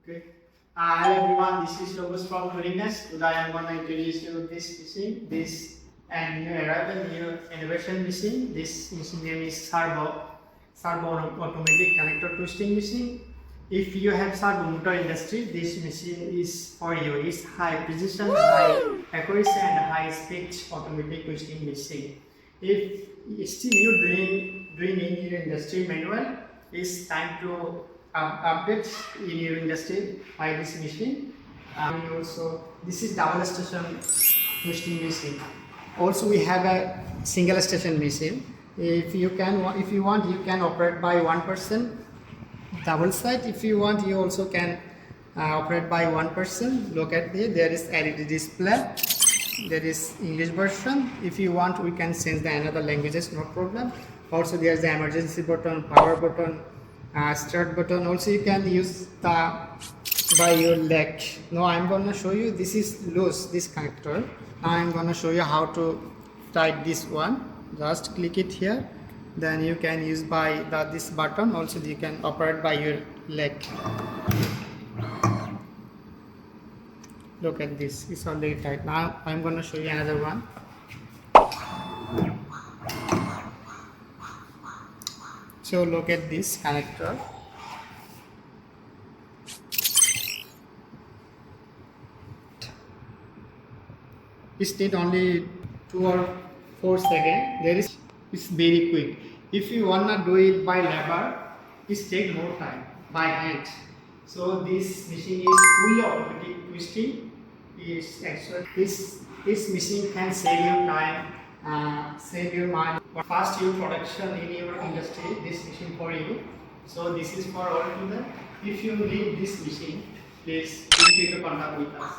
Okay. Hello everyone, this is Logos from Turingness. Today I am going to introduce you this machine, this and new arrival new innovation machine. This machine name is Servo automatic connector twisting machine. If you have servo motor industry, this machine is for you. It's high precision, high accuracy and high speed automatic twisting machine. If still you doing in your industry manual, it's time to update in your industry by this machine. Also, this is double station twisting machine. Also, we have a single station machine. If you want, you can operate by one person. Double side. If you want, you also can operate by one person. Look at there is LED display. There is English version. If you want, we can change the another languages, no problem. Also, there is the emergency button, power button, start button. Also, you can use the by your leg. Now I'm gonna show you. This is loose, this connector. Now I'm gonna show you how to tight this one. Just click it here. Then you can use by this button. Also, you can operate by your leg. Look at this, it's already tight. Now I'm going to show you another one. So look at this connector. It takes only 2 or 4 seconds. It's very quick. If you wanna do it by lever, it takes more time by hand. So this machine is fully automatic twisting. Is actually this machine can save you time, save your money, fast your production in your industry. This machine for you. So this is for all of you. If you need this machine, please feel free to contact with us.